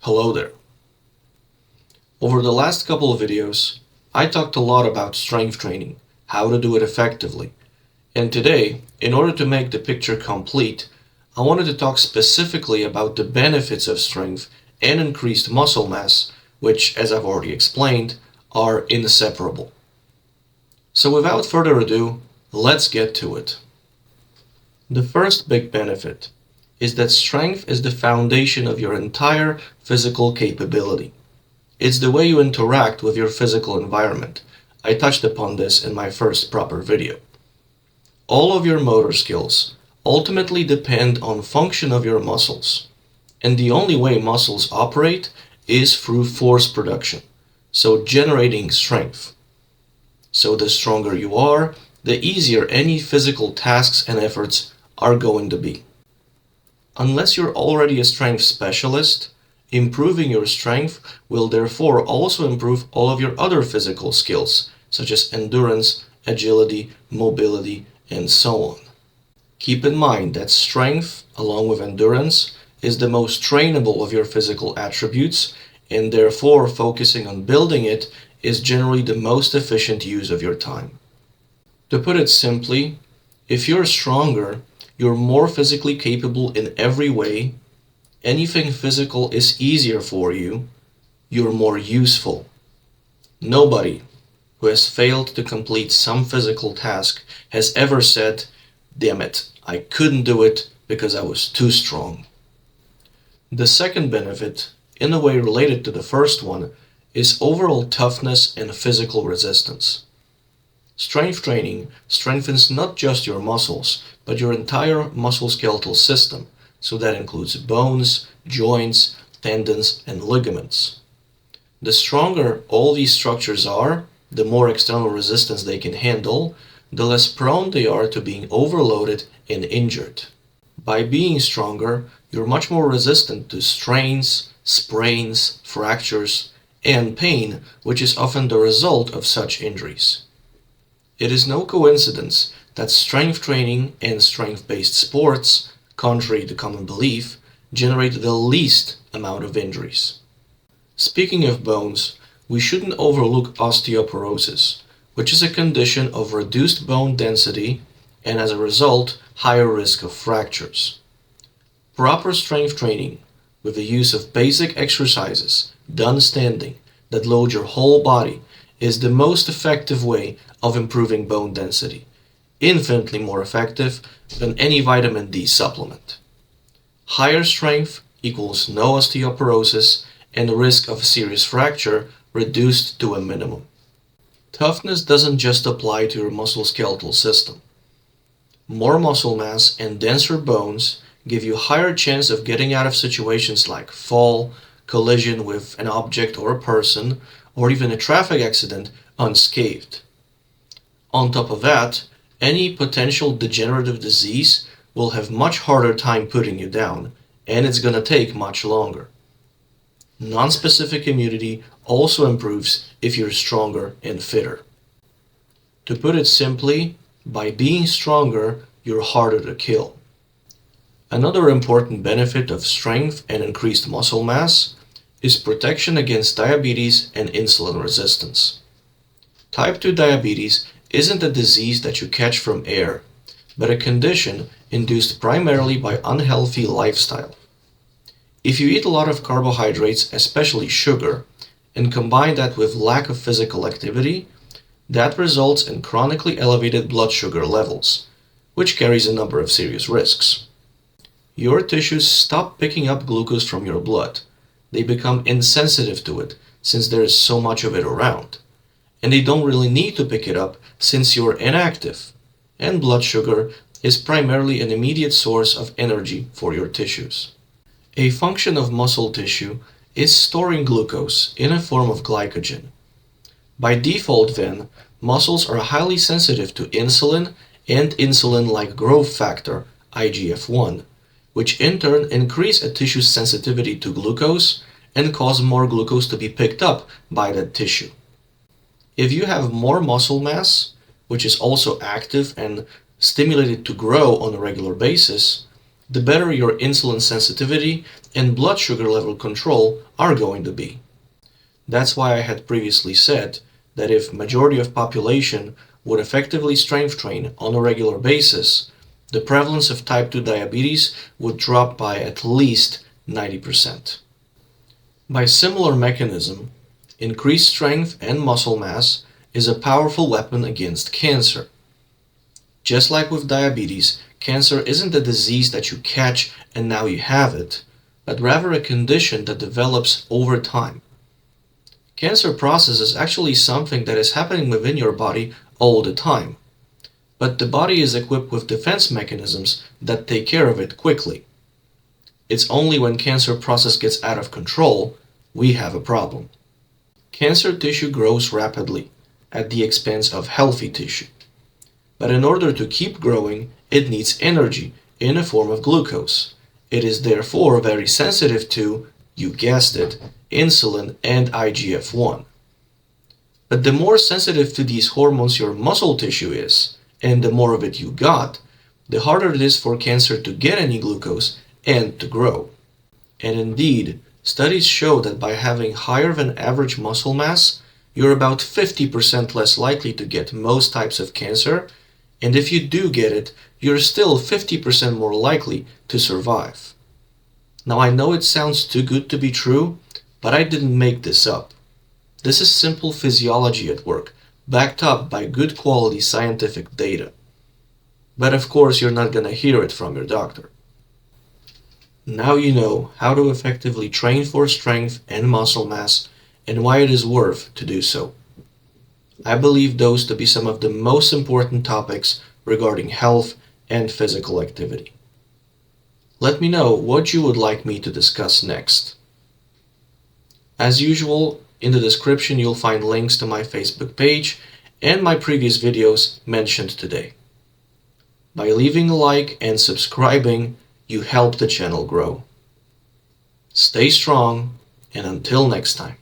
Hello there. Over the last couple of videos, I talked a lot about strength training, how to do it effectively. And today, in order to make the picture complete, I wanted to talk specifically about the benefits of strength and increased muscle mass, which, as I've already explained, are inseparable. So without further ado, let's get to it. The first big benefit is that strength is the foundation of your entire physical capability. It's the way you interact with your physical environment. I touched upon this in my first proper video. All of your motor skills ultimately depend on function of your muscles. And the only way muscles operate is through force production, so generating strength. So the stronger you are, the easier any physical tasks and efforts are going to be. Unless you're already a strength specialist, improving your strength will therefore also improve all of your other physical skills, such as endurance, agility, mobility, and so on. Keep in mind that strength, along with endurance, is the most trainable of your physical attributes, and therefore focusing on building it is generally the most efficient use of your time. To put it simply, if you're stronger, you're more physically capable in every way, anything physical is easier for you, you're more useful. Nobody who has failed to complete some physical task has ever said, "Damn it, I couldn't do it because I was too strong." The second benefit, in a way related to the first one, is overall toughness and physical resistance. Strength training strengthens not just your muscles, but your entire musculoskeletal system, so that includes bones, joints, tendons, and ligaments. The stronger all these structures are, the more external resistance they can handle, the less prone they are to being overloaded and injured. By being stronger, you're much more resistant to strains, sprains, fractures, and pain, which is often the result of such injuries. It is no coincidence that strength training and strength-based sports, contrary to common belief, generate the least amount of injuries. Speaking of bones, we shouldn't overlook osteoporosis, which is a condition of reduced bone density and, as a result, higher risk of fractures. Proper strength training, with the use of basic exercises done standing that load your whole body, is the most effective way of improving bone density, infinitely more effective than any vitamin D supplement. Higher strength equals no osteoporosis and the risk of serious fracture reduced to a minimum. Toughness doesn't just apply to your musculoskeletal system. More muscle mass and denser bones give you higher chance of getting out of situations like fall, collision with an object or a person, or even a traffic accident unscathed. On top of that, any potential degenerative disease will have much harder time putting you down, and it's going to take much longer. Non-specific immunity also improves if you're stronger and fitter. To put it simply, by being stronger, you're harder to kill. Another important benefit of strength and increased muscle mass is protection against diabetes and insulin resistance. Type 2 diabetes isn't a disease that you catch from air, but a condition induced primarily by unhealthy lifestyle. If you eat a lot of carbohydrates, especially sugar, and combine that with lack of physical activity, that results in chronically elevated blood sugar levels, which carries a number of serious risks. Your tissues stop picking up glucose from your blood. They become insensitive to it since there is so much of it around. And they don't really need to pick it up since you're inactive. And blood sugar is primarily an immediate source of energy for your tissues. A function of muscle tissue is storing glucose in a form of glycogen. By default then, muscles are highly sensitive to insulin and insulin-like growth factor, IGF-1, which in turn increase a tissue's sensitivity to glucose and cause more glucose to be picked up by that tissue. If you have more muscle mass, which is also active and stimulated to grow on a regular basis, the better your insulin sensitivity and blood sugar level control are going to be. That's why I had previously said that if majority of population would effectively strength train on a regular basis, the prevalence of type 2 diabetes would drop by at least 90%. By similar mechanism, increased strength and muscle mass is a powerful weapon against cancer. Just like with diabetes, cancer isn't a disease that you catch and now you have it, but rather a condition that develops over time. Cancer process is actually something that is happening within your body all the time, but the body is equipped with defense mechanisms that take care of it quickly. It's only when cancer process gets out of control we have a problem. Cancer tissue grows rapidly at the expense of healthy tissue. But in order to keep growing, it needs energy in a form of glucose. It is therefore very sensitive to, you guessed it, insulin and IGF-1. But the more sensitive to these hormones your muscle tissue is, and the more of it you got, the harder it is for cancer to get any glucose and to grow. And indeed, studies show that by having higher than average muscle mass, you're about 50% less likely to get most types of cancer, and if you do get it, you're still 50% more likely to survive. Now I know it sounds too good to be true, but I didn't make this up. This is simple physiology at work, backed up by good quality scientific data. But of course you're not gonna hear it from your doctor. Now you know how to effectively train for strength and muscle mass and why it is worth to do so. I believe those to be some of the most important topics regarding health and physical activity. Let me know what you would like me to discuss next. As usual, in the description you'll find links to my Facebook page and my previous videos mentioned today. By leaving a like and subscribing, you help the channel grow. Stay strong, and until next time.